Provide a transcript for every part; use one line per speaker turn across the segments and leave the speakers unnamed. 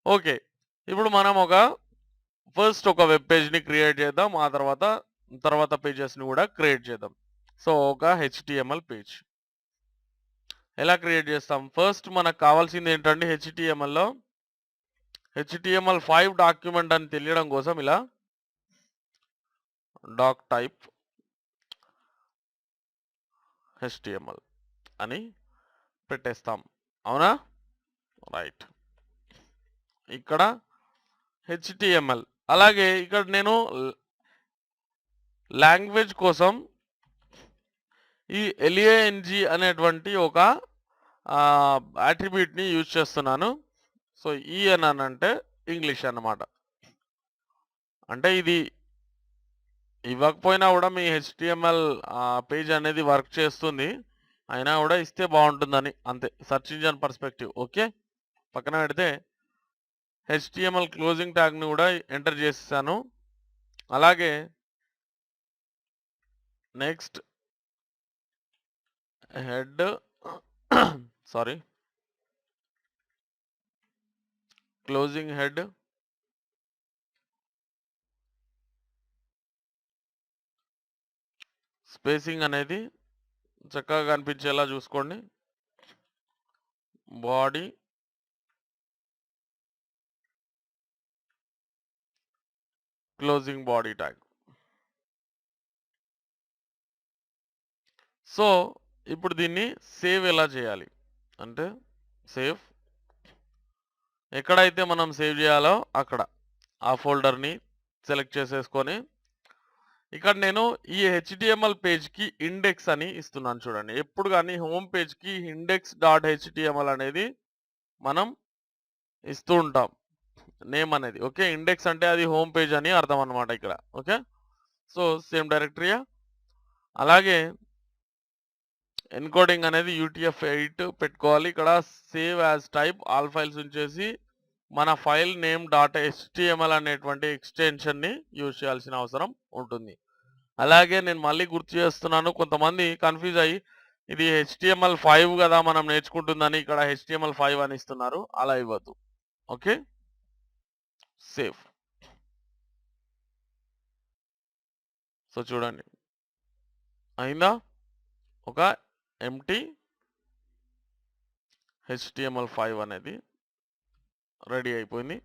Okay. ఇప్పుడు మనం first ఒక వెబ్ పేజ్‌ని క్రియేట్ చేద్దాం. ఆ తర్వాత పేజెస్‌ని కూడా క్రియేట్ చేద్దాం. సో, ఒక హెచ్‌టీఎంఎల్ పేజ్. ఎలా క్రియేట్ చేస్తాం? ఫస్ట్ మనకు కావాల్సింది ఏంటంటే హెచ్‌టీఎంఎల్‌లో HTML5 డాక్యుమెంట్ అని తెలియడం కోసం ఇలా డాక్ టైప్ HTML అని పెట్టేస్తాం. అవునా? రైట్. ఇక్కడ HTML. అలాగే ఇక్కడ నేను లాంగ్వేజ్ కోసం ఈ LANG అనేటువంటి ఒక అట్రిబ్యూట్‌ని యూజ్ చేస్తున్నాను. సో, అని అంటే ఇంగ్లీష్ అన్నమాట. అంటే ఇది ఇవ్వకపోయినా కూడా మీ HTML పేజ్ అనేది వర్క్ చేస్తుంది. అయినా కూడా ఇస్తే బాగుంటుందని అంతే. Search engine perspective. ఓకే. పక్కన పెడితే HTML క్లోజింగ్ ట్యాగ్‌ని కూడా ఎంటర్ చేసేసాను. అలాగే next head sorry closing head spacing అనేది చక్కగా కనిపించేలా చూసుకోండి. Body closing body tag. So, ఇప్పుడు దీన్ని సేవ్ ఎలా చేయాలి? అంటే సేవ్ ఎక్కడైతే మనం సేవ్ చేయాలో అక్కడ ఆ ఫోల్డర్‌ని సెలెక్ట్ చేసేసుకొని ఇక్కడ నేను ఈ HTML పేజ్‌కి ఇండెక్స్ అని ఇస్తున్నాను చూడండి. ఎప్పుడు గాని హోమ్ పేజ్‌కి index.html అనేది మనం ఇస్తూ ఉంటాం. నేమ్ అనేది. ఓకే. ఇండెక్స్ అంటే అది హోమ్ పేజ్ అని అర్థం అన్నమాట ఇక్కడ. ఓకే. సో, సేమ్ డైరెక్టరీయా? అలాగే ఎన్కోడింగ్ అనేది UTF-8 పెట్టుకోవాలి. ఇక్కడ save as type all files ఉంచేసి మన ఫైల్ నేమ్ డాట్ HTML అనేటువంటి ఎక్స్‌టెన్షన్‌ని యూజ్ చేయాల్సిన అవసరం ఉంటుంది. అలాగే నేను మళ్ళీ గుర్తు చేస్తున్నాను. కొంతమంది కన్‌ఫ్యూజ్ అయ్యి ఇది HTML5 గదా! మనం నేర్చుకుంటుందని ఇక్కడ HTML5 అని ఇస్తున్నారు. అలా ఇవ్వద్దు. ఓకే. సేవ్. సో, చూడండి. అయిందా? ఒక ఎంప్టీ HTML5 అనేది రెడీ అయిపోయింది.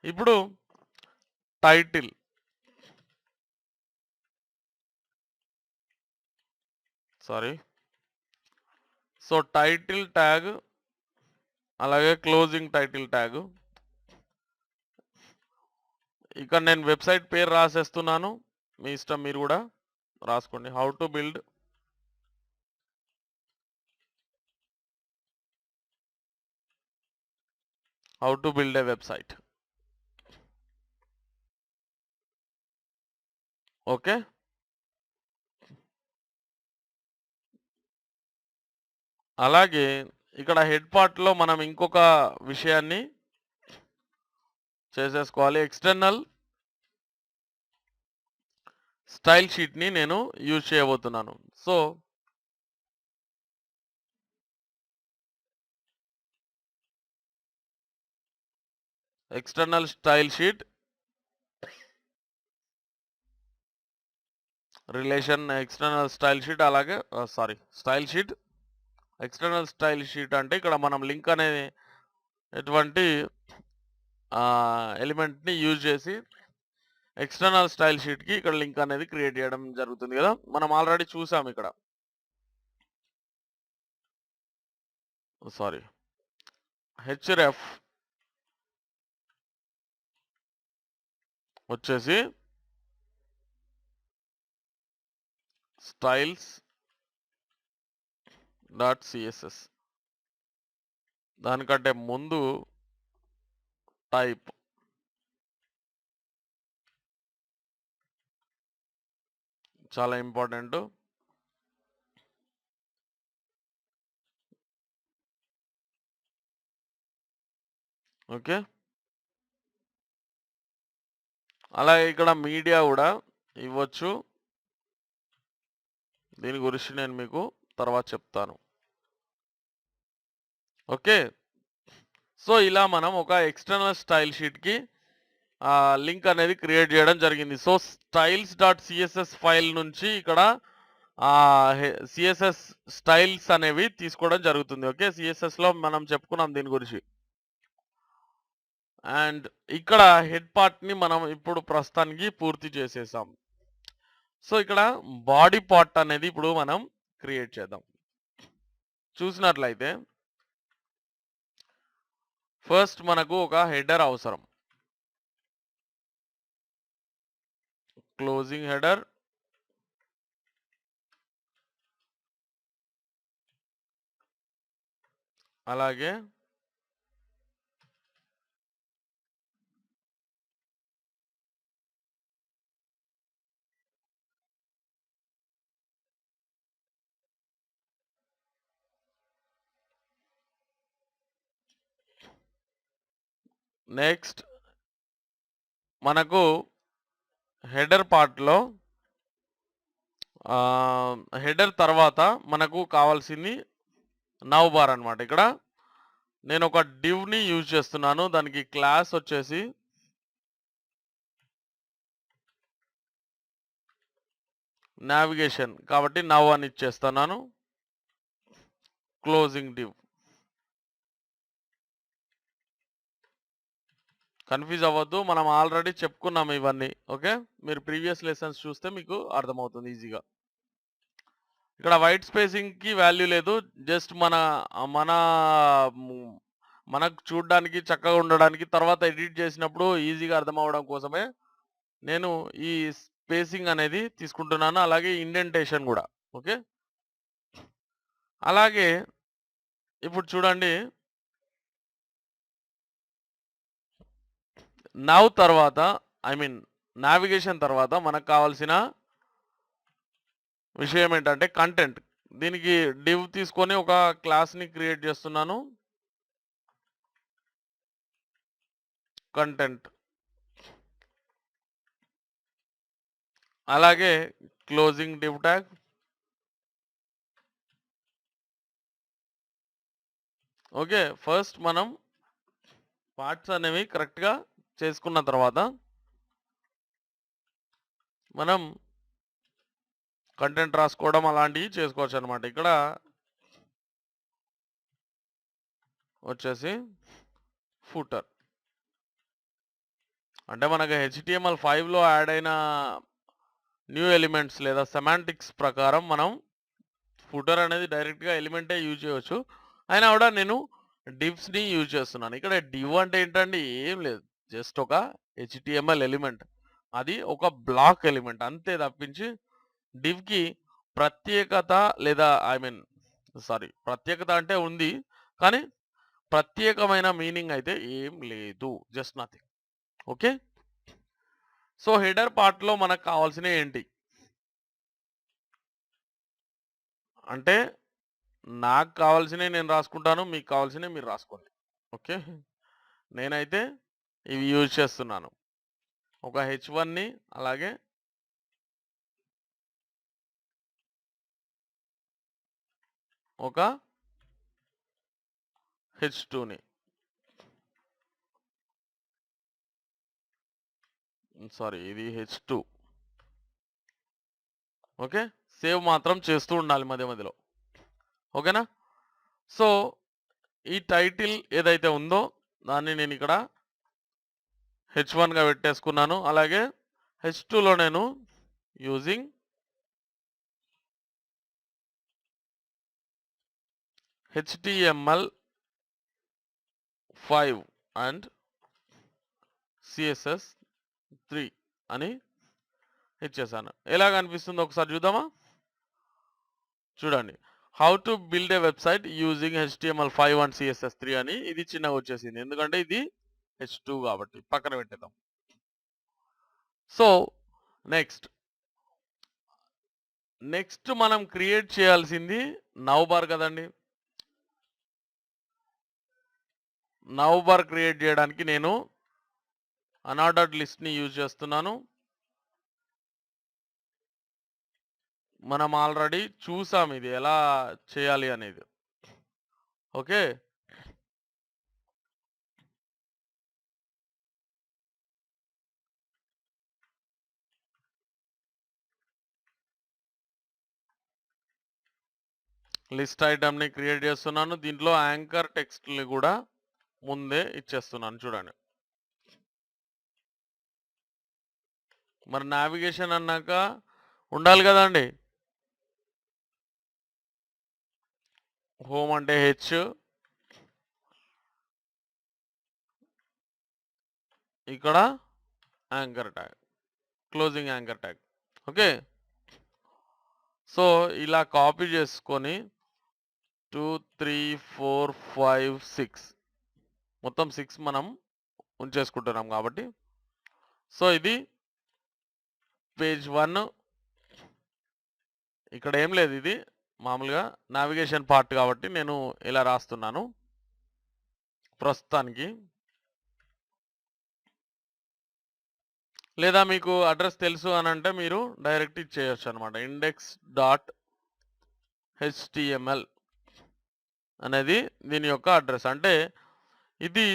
ఇప్పుడు title sorry. So, title tag అలాగే క్లోజింగ్ టైటిల్ ట్యాగ్. ఇక్కడ నేను వెబ్‌సైట్ పేరు రాసేస్తున్నాను. మీ ఇష్టం మీరు గూడా రాసుకోండి. How to build a website. Okay. అలాగే ఇక్కడ హెడ్ పార్ట్‌లో మనం ఇంకొక విషయాన్ని చేసేసుకోవాలి. ఎక్స్‌టర్నల్ స్టైల్ షీట్‌ని నేను యూజ్ చేయబోతున్నాను. So, external style sheet relation external style sheet అలాగే style sheet. External style sheet అంటే ఇక్కడ మనం లింక్ అనే ఎటువంటి ఎలిమెంట్‌ని యూజ్ చేసి ఎక్స్‌టర్నల్ స్టైల్ షీట్‌కి ఇక్కడ లింక్ అనేది క్రియేట్ చేయడం జరుగుతుంది కదా! మనం ఆల్రెడీ చూసాం ఇక్కడ. సారీ. హెచ్‌రెఫ్ వచ్చేసి స్టైల్స్ డాట్ CSS దానికంటే ముందు టైప్ చాలా ఇంపార్టెంట్. ఓకే. అలాగే ఇక్కడ మీడియా కూడా ఇవ్వచ్చు. దీని గురించి నేను మీకు తర్వాత చెప్తాను. ఓకే. సో, ఇలా మనం ఒక ఎక్స్‌టర్నల్ స్టైల్ షీట్‌కి లింక్ అనేది క్రియేట్ చేయడం జరిగింది. So, styles dot CSS file నుంచి ఇక్కడ సీఎస్ఎస్ స్టైల్స్ అనేవి తీసుకోవడం జరుగుతుంది. ఓకే. సీఎస్ఎస్‌లో మనం చెప్పుకున్నాం దీని గురించి. అండ్ ఇక్కడ హెడ్ పార్ట్‌ని మనం ఇప్పుడు ప్రస్తుతానికి పూర్తి చేసేసాం. సో, ఇక్కడ బాడీ పార్ట్ అనేది ఇప్పుడు మనం క్రియేట్ చేద్దాం. చూసినట్లయితే ఫస్ట్ మనకు ఒక హెడర్ అవసరం. Closing header. అలాగే నెక్స్ట్ మనకు హెడర్ పార్ట్‌లో హెడర్ తర్వాత మనకు కావాల్సింది నవ్ బార్ అన్నమాట. ఇక్కడ నేను ఒక డివ్‌ని యూజ్ చేస్తున్నాను. దానికి క్లాస్ వచ్చేసి నావిగేషన్ కాబట్టి నవ్ అని ఇచ్చేస్తున్నాను. Closing div. కన్‌ఫ్యూజ్ అవ్వద్దు. మనం ఆల్రెడీ చెప్పుకున్నాం ఇవన్నీ. ఓకే. మీరు ప్రీవియస్ లెసన్స్ చూస్తే మీకు అర్థమవుతుంది ఈజీగా. ఇక్కడ వైట్ స్పేసింగ్‌కి వాల్యూ లేదు. జస్ట్ మన హ్మ్, మనకు చూడ్డానికి చక్కగా ఉండడానికి తర్వాత ఎడిట్ చేసినప్పుడు ఈజీగా అర్థమవ్వడం కోసమే నేను ఈ స్పేసింగ్ అనేది తీసుకుంటున్నాను. అలాగే ఇండెంటేషన్ గూడా. ఓకే. అలాగే ఇప్పుడు చూడండి నవ్ తర్వాత ఐ మీన్ నావిగేషన్ తర్వాత మనకు కావాల్సిన విషయం ఏంటంటే కంటెంట్. దీనికి డివ్ తీసుకొని ఒక క్లాస్‌ని క్రియేట్ చేస్తున్నాను. కంటెంట్. అలాగే closing div tag. Okay. First మనం పార్ట్స్ అనేవి కరెక్ట్‌గా చేసుకున్న తర్వాత మనం కంటెంట్ రాసుకోవడం అలాంటివి చేసుకోవచ్చనమాట. ఇక్కడ వచ్చేసి ఫూటర్. అంటే మనకు HTML5లో యాడ్ అయిన న్యూ ఎలిమెంట్స్ లేదా సెమాంటిక్స్ ప్రకారం మనం ఫూటర్ అనేది డైరెక్ట్‌గా ఎలిమెంటే యూజ్ చేయొచ్చు. అయినా కూడా నేను డివ్స్‌ని యూజ్ చేస్తున్నాను. ఇక్కడ డివ్ అంటే ఏంటండి? ఏం లేదు. జస్ట్ ఒక HTML ఎలిమెంట్. అది ఒక బ్లాక్ ఎలిమెంట్ అంతే తప్పించి డివ్‌కి ప్రత్యేకత లేదా ఐ మీన్ ప్రత్యేకత అంటే ఉంది. కానీ ప్రత్యేకమైన మీనింగ్ అయితే ఏం లేదు. Just nothing. Okay. So, header పార్ట్‌లో మనకు కావాల్సినయి ఏంటి? అంటే నాకు కావాల్సినయి నేను రాసుకుంటాను. మీకు కావాల్సినయి మీరు రాసుకోండి. ఓకే. నేనైతే ఇవి యూజ్ చేస్తున్నాను. ఒక హెచ్1ని అలాగే ఒక హెచ్2ని. ఇది హెచ్2. ఓకే. సేవ్ మాత్రం చేస్తూ ఉండాలి మధ్య మధ్యలో. ఓకేనా? సో, ఈ టైటిల్ ఏదైతే ఉందో దాన్ని నేనిక్కడ హెచ్1గా పెట్టేసుకున్నాను. అలాగే హెచ్2లో నేను యూజింగ్ HTML5 అండ్ CSS3 అని ఇచ్చేసాను. ఎలా కనిపిస్తుందో ఒకసారి చూద్దామా? చూడండి. How to build a website using HTML5 and CSS3 అని ఇది చిన్నగా వచ్చేసింది. ఎందుకంటే ఇది హెచ్2 కాబట్టి పక్కన పెట్టేద్దాం. సో, నెక్స్ట్ మనం క్రియేట్ చేయాల్సింది నవ్ బార్ కదండీ! నవ్ బార్ క్రియేట్ చేయడానికి నేను అనార్డర్డ్ లిస్ట్‌ని యూజ్ చేస్తున్నాను. మనం ఆల్రెడీ చూసాం ఇది ఎలా చేయాలి అనేది. ఓకే. లిస్ట్ ఐటమ్ని క్రియేట్ చేస్తున్నాను. దీంట్లో యాంకర్ టెక్స్ట్ని కూడా ముందే ఇచ్చేస్తున్నాను చూడండి. మరి నావిగేషన్ అన్నాక ఉండాలి కదండి. హోమ్ అంటే హెచ్, ఇక్కడ anchor tag, closing anchor tag. Okay, so ఇలా కాపీ చేసుకొని 2 3 4 5 6 మొత్తం 6 మనం ఉంచేసుకుంటున్నాం కాబట్టి, సో ఇది పేజ్ 1. ఇక్కడ ఏం లేదు, ఇది మామూలుగా నావిగేషన్ పార్ట్ కాబట్టి నేను ఇలా రాస్తున్నాను ప్రస్తుతానికి. లేదా మీకు అడ్రస్ తెలుసు అని అంటే మీరు డైరెక్ట్ ఇచ్చేయచ్చు అనమాట. index.html అనేది దీని యొక్క అడ్రస్. అంటే ఇది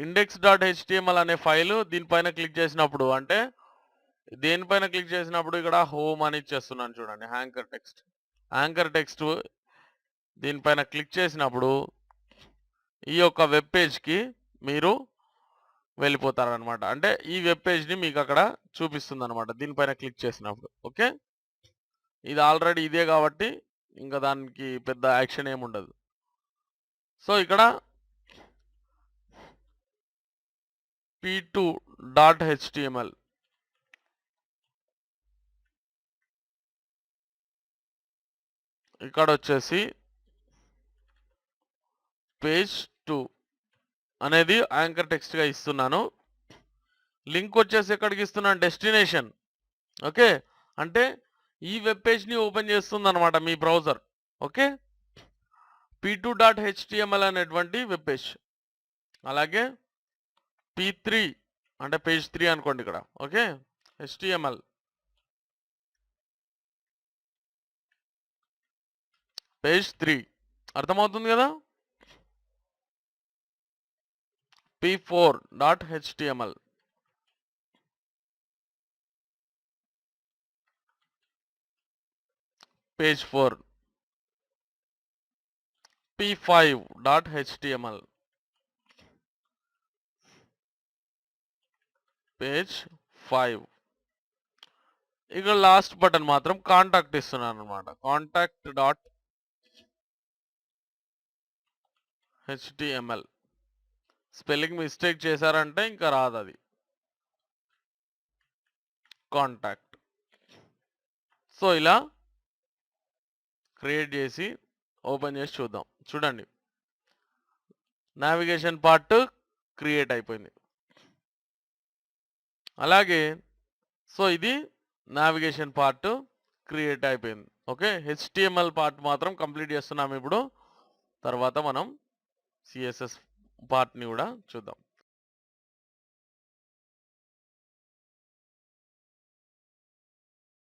index.html అనే ఫైలు దీనిపైన క్లిక్ చేసినప్పుడు, అంటే దేనిపైన క్లిక్ చేసినప్పుడు ఇక్కడ హోమ్ అని ఇచ్చేస్తున్నాను చూడండి. యాంకర్ టెక్స్ట్ దీనిపైన క్లిక్ చేసినప్పుడు ఈ యొక్క వెబ్ పేజ్కి మీరు వెళ్ళిపోతారనమాట. అంటే ఈ వెబ్ పేజ్ని మీకు అక్కడ చూపిస్తుంది అనమాట దీనిపైన క్లిక్ చేసినప్పుడు. ఓకే, ఇది ఆల్రెడీ ఇదే కాబట్టి ఇంకా దానికి పెద్ద యాక్షన్ ఏమి ఉండదు. సో ఇక్కడ p2.html ఇక్కడ వచ్చేసి పేజ్ 2 అనేది యాంకర్ టెక్స్ట్గా ఇస్తున్నాను. లింక్ వచ్చేసి ఎక్కడికి ఇస్తున్నాను, డెస్టినేషన్. ఓకే, అంటే ఈ వెబ్ పేజ్ని ఓపెన్ చేస్తుంది అనమాట మీ బ్రౌజర్. ఓకే, p2.html అనేటువంటి వెబ్ పేజ్. అలాగే p3 అంటే పేజ్ 3 అనుకోండి ఇక్కడ. ఓకే, html పేజ్ 3 అర్థమవుతుంది కదా. p4.html page 4, p5.html page 5. ఇక్కడ లాస్ట్ బటన్ మాత్రం కాంటాక్ట్ ఇస్తున్నాను అనమాట. contact.html స్పెల్లింగ్ మిస్టేక్ చేశారంటే ఇంకా రాదు అది. కాంటాక్ట్. సో ఇలా క్రియేట్ చేసి ఓపెన్ చేసి చూద్దాం. చూడండి, నావిగేషన్ పార్ట్ క్రియేట్ అయిపోయింది. అలాగే సో ఇది నావిగేషన్ పార్ట్ క్రియేట్ అయిపోయింది. ఓకే, హెచ్టిఎంఎల్ పార్ట్ మాత్రం కంప్లీట్ చేస్తున్నాం ఇప్పుడు. తర్వాత మనం సిఎస్ఎస్ పార్ట్ని కూడా చూద్దాం.